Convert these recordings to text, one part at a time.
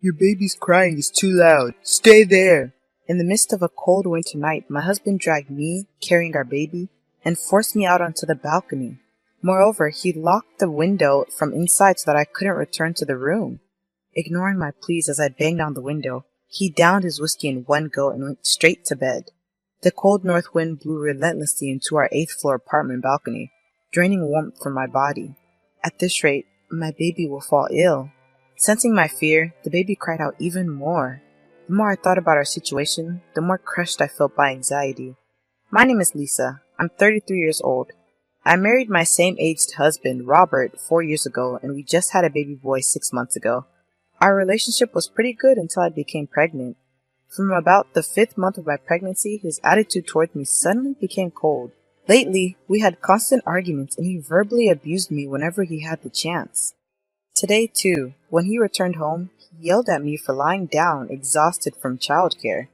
Your baby's crying is too loud. Stay there! In the midst of a cold winter night, my husband dragged me, carrying our baby, and forced me out onto the balcony. Moreover, he locked the window from inside so that I couldn't return to the room. Ignoring my pleas as I banged on the window, he downed his whiskey in one go and went straight to bed. The cold north wind blew relentlessly into our 8th-floor apartment balcony, draining warmth from my body. At this rate, my baby will fall ill. Sensing my fear, the baby cried out even more. The more I thought about our situation, the more crushed I felt by anxiety. My name is Lisa. I'm 33 years old. I married my same-aged husband, Robert, 4 years ago, and we just had a baby boy 6 months ago. Our relationship was pretty good until I became pregnant. From about the 5th month of my pregnancy, his attitude towards me suddenly became cold. Lately, we had constant arguments and he verbally abused me whenever he had the chance. Today, too, when he returned home, he yelled at me for lying down, exhausted from childcare.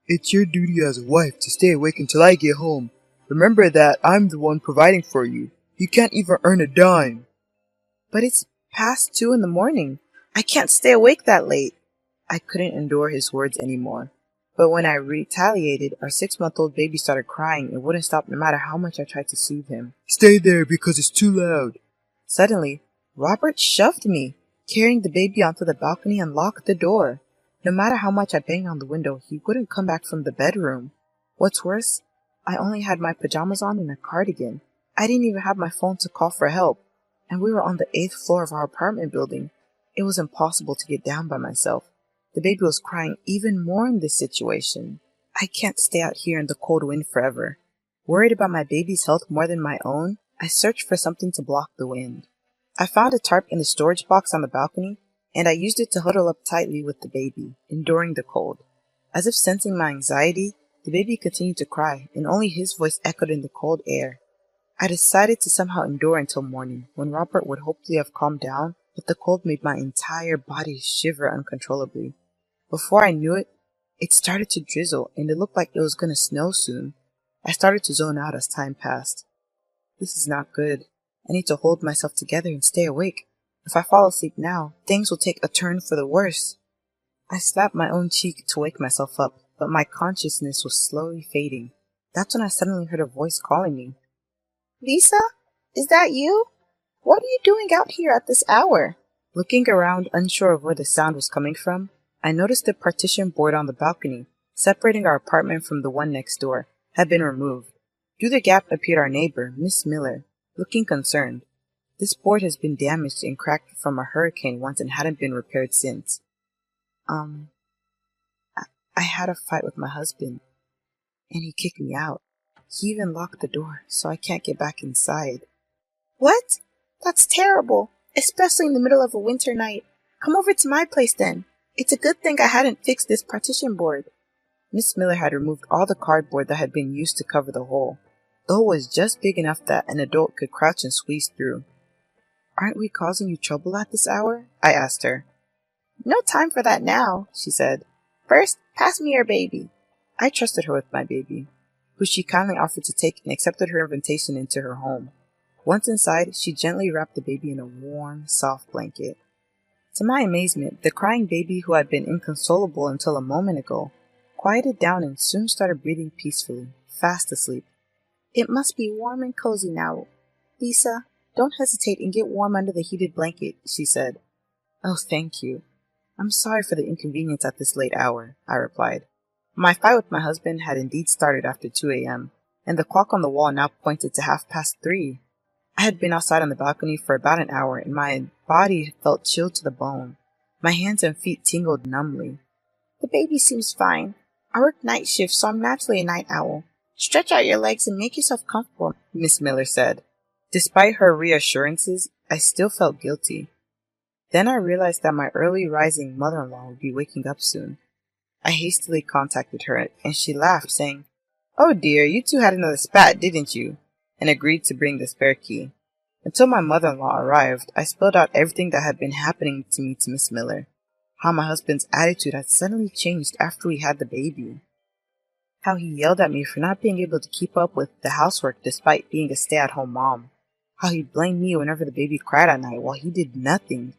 It's your duty as a wife to stay awake until I get home. Remember that I'm the one providing for you. You can't even earn a dime. But it's past 2 in the morning. I can't stay awake that late. I couldn't endure his words anymore. But when I retaliated, our 6-month-old baby started crying and wouldn't stop no matter how much I tried to soothe him. Stay there because it's too loud. Suddenly, Robert shoved me, carrying the baby onto the balcony and locked the door. No matter how much I banged on the window, he wouldn't come back from the bedroom. What's worse, I only had my pajamas on and a cardigan. I didn't even have my phone to call for help, and we were on the 8th floor of our apartment building. It was impossible to get down by myself. The baby was crying even more in this situation. I can't stay out here in the cold wind forever. Worried about my baby's health more than my own, I searched for something to block the wind. I found a tarp in the storage box on the balcony, and I used it to huddle up tightly with the baby, enduring the cold. As if sensing my anxiety, the baby continued to cry, and only his voice echoed in the cold air. I decided to somehow endure until morning, when Robert would hopefully have calmed down, but the cold made my entire body shiver uncontrollably. Before I knew it, it started to drizzle, and it looked like it was going to snow soon. I started to zone out as time passed. This is not good. I need to hold myself together and stay awake. If I fall asleep now, things will take a turn for the worse. I slapped my own cheek to wake myself up, but my consciousness was slowly fading. That's when I suddenly heard a voice calling me. Lisa? Is that you? What are you doing out here at this hour? Looking around, unsure of where the sound was coming from, I noticed the partition board on the balcony, separating our apartment from the one next door, had been removed. Through the gap appeared our neighbor, Miss Miller, looking concerned. This board has been damaged and cracked from a hurricane once and hadn't been repaired since. I had a fight with my husband, and he kicked me out. He even locked the door, so I can't get back inside. What? That's terrible, especially in the middle of a winter night. Come over to my place then. It's a good thing I hadn't fixed this partition board. Miss Miller had removed all the cardboard that had been used to cover the hole. The hole was just big enough that an adult could crouch and squeeze through. Aren't we causing you trouble at this hour? I asked her. No time for that now, she said. First, pass me your baby. I trusted her with my baby, who she kindly offered to take and accepted her invitation into her home. Once inside, she gently wrapped the baby in a warm, soft blanket. To my amazement, the crying baby, who had been inconsolable until a moment ago, quieted down and soon started breathing peacefully, fast asleep. It must be warm and cozy now. Lisa, don't hesitate and get warm under the heated blanket, she said. Oh, thank you. I'm sorry for the inconvenience at this late hour, I replied. My fight with my husband had indeed started after 2 a.m., and the clock on the wall now pointed to 3:30. I had been outside on the balcony for about an hour, and my body felt chilled to the bone. My hands and feet tingled numbly. The baby seems fine. I work night shift, so I'm naturally a night owl. Stretch out your legs and make yourself comfortable, Miss Miller said. Despite her reassurances, I still felt guilty. Then I realized that my early rising mother-in-law would be waking up soon. I hastily contacted her, and she laughed, saying, Oh dear, you two had another spat, didn't you? And agreed to bring the spare key. Until my mother-in-law arrived, I spilled out everything that had been happening to me to Miss Miller. How my husband's attitude had suddenly changed after we had the baby. How he yelled at me for not being able to keep up with the housework despite being a stay-at-home mom. How he blamed me whenever the baby cried at night while he did nothing.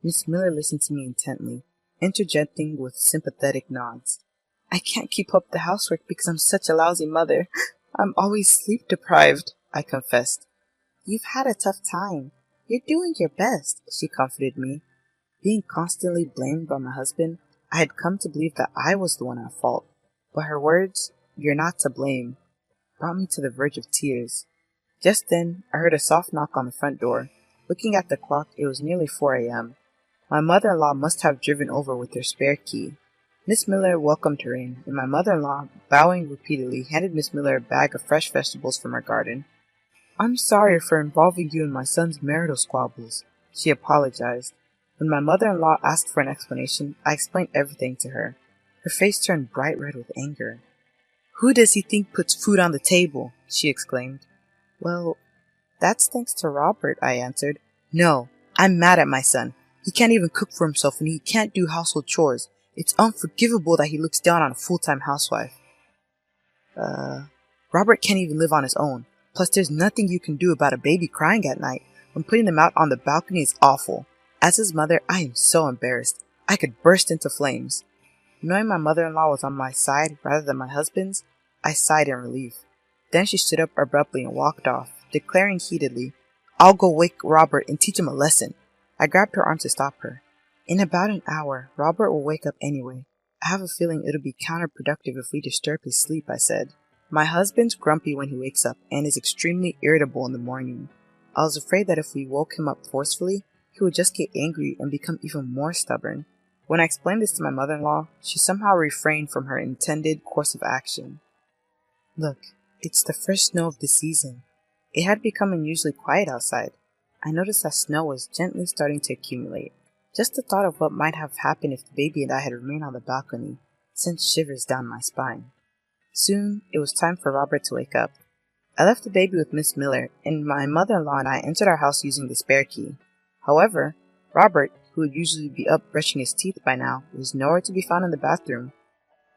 Miss Miller listened to me intently, interjecting with sympathetic nods. I can't keep up the housework because I'm such a lousy mother. I'm always sleep deprived, I confessed. You've had a tough time. You're doing your best, she comforted me. Being constantly blamed by my husband, I had come to believe that I was the one at fault. But her words, "You're not to blame," brought me to the verge of tears. Just then, I heard a soft knock on the front door. Looking at the clock, it was nearly 4 a.m. My mother-in-law must have driven over with her spare key. Miss Miller welcomed her in, and my mother-in-law, bowing repeatedly, handed Miss Miller a bag of fresh vegetables from her garden. "I'm sorry for involving you in my son's marital squabbles," she apologized. When my mother-in-law asked for an explanation, I explained everything to her. Her face turned bright red with anger. "Who does he think puts food on the table?" she exclaimed. "Well, that's thanks to Robert," I answered. "No, I'm mad at my son. He can't even cook for himself and he can't do household chores. It's unforgivable that he looks down on a full-time housewife." Robert can't even live on his own. Plus, there's nothing you can do about a baby crying at night. When putting them out on the balcony is awful. As his mother, I am so embarrassed. I could burst into flames. Knowing my mother-in-law was on my side rather than my husband's, I sighed in relief. Then she stood up abruptly and walked off, declaring heatedly, "I'll go wake Robert and teach him a lesson." I grabbed her arm to stop her. "In about an hour, Robert will wake up anyway. I have a feeling it'll be counterproductive if we disturb his sleep," I said. My husband's grumpy when he wakes up and is extremely irritable in the morning. I was afraid that if we woke him up forcefully, he would just get angry and become even more stubborn. When I explained this to my mother-in-law, she somehow refrained from her intended course of action. "Look, it's the first snow of the season." It had become unusually quiet outside. I noticed that snow was gently starting to accumulate. Just the thought of what might have happened if the baby and I had remained on the balcony sent shivers down my spine. Soon, it was time for Robert to wake up. I left the baby with Miss Miller, and my mother-in-law and I entered our house using the spare key. However, Robert, who would usually be up brushing his teeth by now, was nowhere to be found in the bathroom.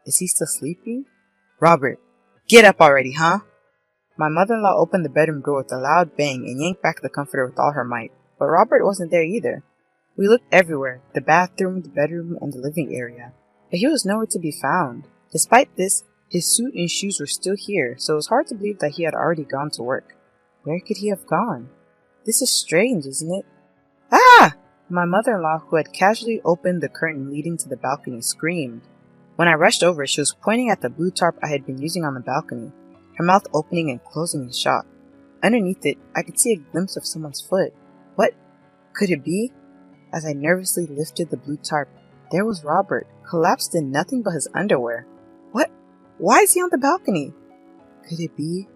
Is he still sleeping? "Robert, get up already, huh?" My mother-in-law opened the bedroom door with a loud bang and yanked back the comforter with all her might, but Robert wasn't there either. We looked everywhere, the bathroom, the bedroom, and the living area, but he was nowhere to be found. Despite this, his suit and shoes were still here, so it was hard to believe that he had already gone to work. Where could he have gone? This is strange, isn't it? "Ah!" My mother-in-law, who had casually opened the curtain leading to the balcony, screamed. When I rushed over, she was pointing at the blue tarp I had been using on the balcony, her mouth opening and closing in shock. Underneath it, I could see a glimpse of someone's foot. What could it be? As I nervously lifted the blue tarp, there was Robert, collapsed in nothing but his underwear. What? Why is he on the balcony? Could it be?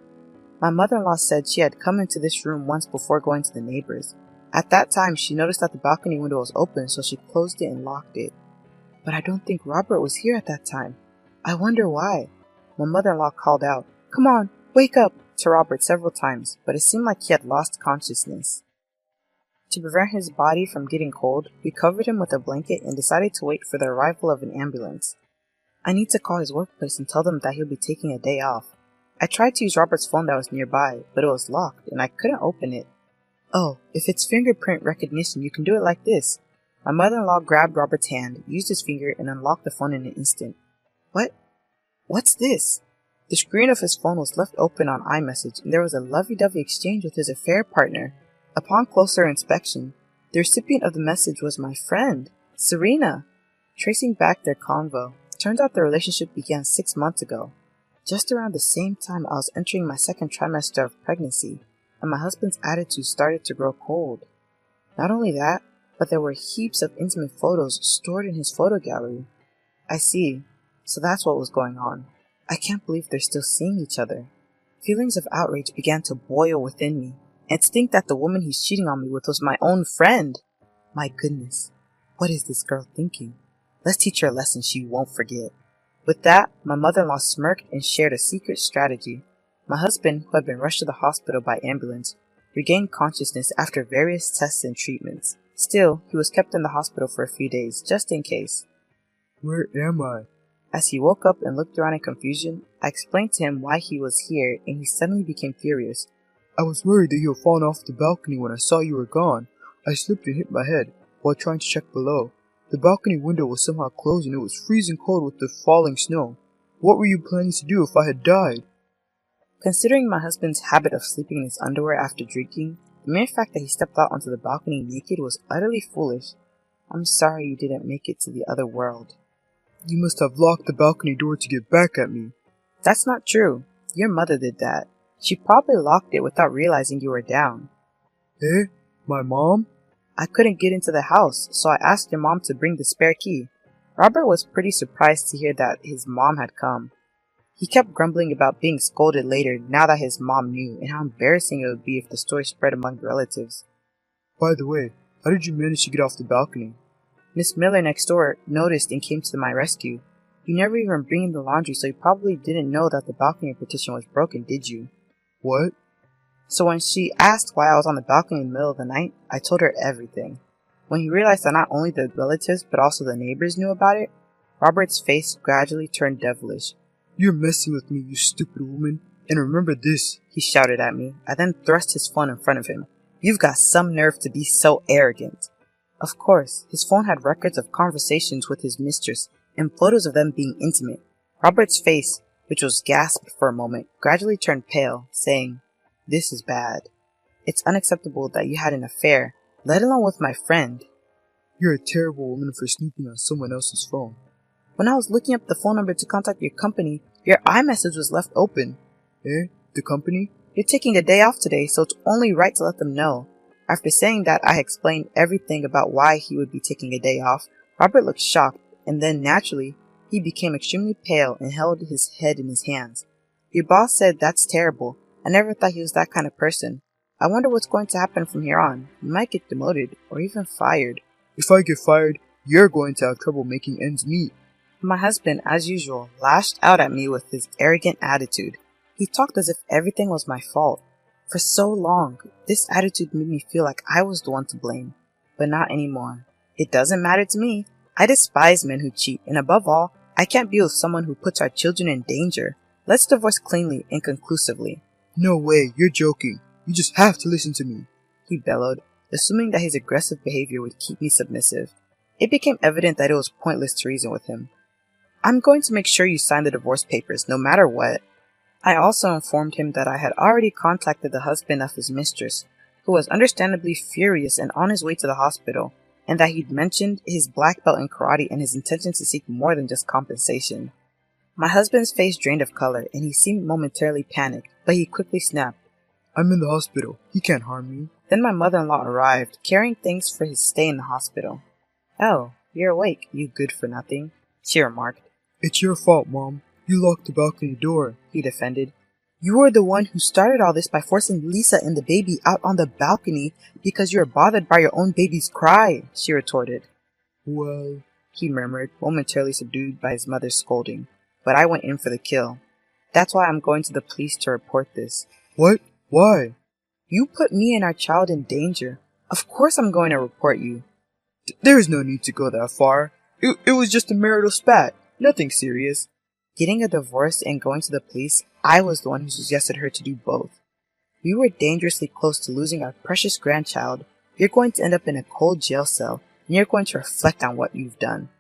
My mother-in-law said she had come into this room once before going to the neighbors. At that time, she noticed that the balcony window was open, so she closed it and locked it. But I don't think Robert was here at that time. I wonder why. My mother-in-law called out, "Come on, wake up," to Robert several times, but it seemed like he had lost consciousness. To prevent his body from getting cold, we covered him with a blanket and decided to wait for the arrival of an ambulance. I need to call his workplace and tell them that he'll be taking a day off. I tried to use Robert's phone that was nearby, but it was locked and I couldn't open it. "Oh, if it's fingerprint recognition, you can do it like this." My mother-in-law grabbed Robert's hand, used his finger, and unlocked the phone in an instant. What's this? The screen of his phone was left open on iMessage, and there was a lovey-dovey exchange with his affair partner. Upon closer inspection, the recipient of the message was my friend, Serena. Tracing back their convo, turns out the relationship began 6 months ago. Just around the same time I was entering my second trimester of pregnancy, and my husband's attitude started to grow cold. Not only that, but there were heaps of intimate photos stored in his photo gallery. I see. So that's what was going on. I can't believe they're still seeing each other. Feelings of outrage began to boil within me, and to think that the woman he's cheating on me with was my own friend. My goodness, what is this girl thinking? Let's teach her a lesson she won't forget. With that, my mother-in-law smirked and shared a secret strategy. My husband, who had been rushed to the hospital by ambulance, regained consciousness after various tests and treatments. Still, he was kept in the hospital for a few days, just in case. "Where am I?" As he woke up and looked around in confusion, I explained to him why he was here, and he suddenly became furious. "I was worried that you had fallen off the balcony when I saw you were gone. I slipped and hit my head while trying to check below. The balcony window was somehow closed and it was freezing cold with the falling snow. What were you planning to do if I had died? Considering my husband's habit of sleeping in his underwear after drinking, the mere fact that he stepped out onto the balcony naked was utterly foolish. I'm sorry you didn't make it to the other world. You must have locked the balcony door to get back at me. That's not true. Your mother did that. She probably locked it without realizing you were down. Eh? My mom? I couldn't get into the house, so I asked your mom to bring the spare key. Robert was pretty surprised to hear that his mom had come. He kept grumbling about being scolded later now that his mom knew, and how embarrassing it would be if the story spread among relatives. By the way, how did you manage to get off the balcony? Miss Miller next door noticed and came to my rescue. You never even bring in the laundry, so you probably didn't know that the balcony partition was broken, did you? What? So when she asked why I was on the balcony in the middle of the night, I told her everything. When he realized that not only the relatives but also the neighbors knew about it, Robert's face gradually turned devilish. You're messing with me, you stupid woman. And remember this, he shouted at me. I then thrust his phone in front of him. You've got some nerve to be so arrogant. Of course, his phone had records of conversations with his mistress and photos of them being intimate. Robert's face, which was gasped for a moment, gradually turned pale, saying, "This is bad. It's unacceptable that you had an affair, let alone with my friend." You're a terrible woman for snooping on someone else's phone. When I was looking up the phone number to contact your company, your iMessage was left open. Eh? The company? You're taking a day off today, so it's only right to let them know. After saying that, I explained everything about why he would be taking a day off. Robert looked shocked, and then, naturally, he became extremely pale and held his head in his hands. Your boss said that's terrible. I never thought he was that kind of person. I wonder what's going to happen from here on. You might get demoted, or even fired. If I get fired, you're going to have trouble making ends meet. My husband, as usual, lashed out at me with his arrogant attitude. He talked as if everything was my fault. For so long, this attitude made me feel like I was the one to blame. But not anymore. It doesn't matter to me. I despise men who cheat, and above all, I can't be with someone who puts our children in danger. Let's divorce cleanly and conclusively. No way, you're joking. You just have to listen to me, he bellowed, assuming that his aggressive behavior would keep me submissive. It became evident that it was pointless to reason with him. I'm going to make sure you sign the divorce papers, no matter what. I also informed him that I had already contacted the husband of his mistress, who was understandably furious and on his way to the hospital, and that he'd mentioned his black belt in karate and his intention to seek more than just compensation. My husband's face drained of color, and he seemed momentarily panicked, but he quickly snapped, I'm in the hospital. He can't harm me. Then my mother-in-law arrived, carrying things for his stay in the hospital. Oh, you're awake, you good-for-nothing, she remarked. It's your fault, Mom. You locked the balcony door, he defended. You were the one who started all this by forcing Lisa and the baby out on the balcony because you were bothered by your own baby's cry, she retorted. Well, he murmured, momentarily subdued by his mother's scolding. But I went in for the kill. That's why I'm going to the police to report this. What? Why? You put me and our child in danger. Of course I'm going to report you. There's no need to go that far. It was just a marital spat. Nothing serious. Getting a divorce and going to the police, I was the one who suggested her to do both. We were dangerously close to losing our precious grandchild. You're going to end up in a cold jail cell, and you're going to reflect on what you've done.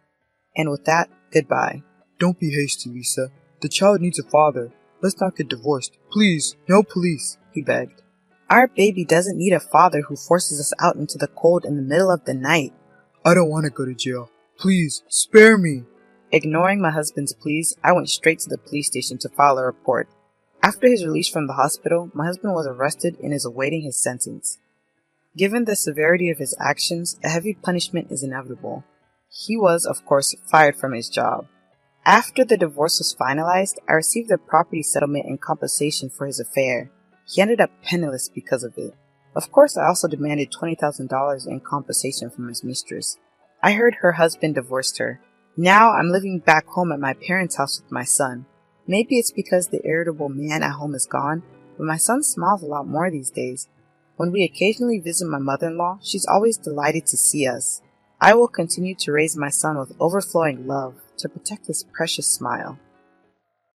And with that, goodbye. Don't be hasty, Lisa. The child needs a father. Let's not get divorced. Please, no police, he begged. Our baby doesn't need a father who forces us out into the cold in the middle of the night. I don't want to go to jail. Please, spare me. Ignoring my husband's pleas, I went straight to the police station to file a report. After his release from the hospital, my husband was arrested and is awaiting his sentence. Given the severity of his actions, a heavy punishment is inevitable. He was, of course, fired from his job. After the divorce was finalized, I received a property settlement and compensation for his affair. He ended up penniless because of it. Of course, I also demanded $20,000 in compensation from his mistress. I heard her husband divorced her. Now I'm living back home at my parents' house with my son. Maybe it's because the irritable man at home is gone, but my son smiles a lot more these days. When we occasionally visit my mother-in-law, she's always delighted to see us. I will continue to raise my son with overflowing love to protect his precious smile.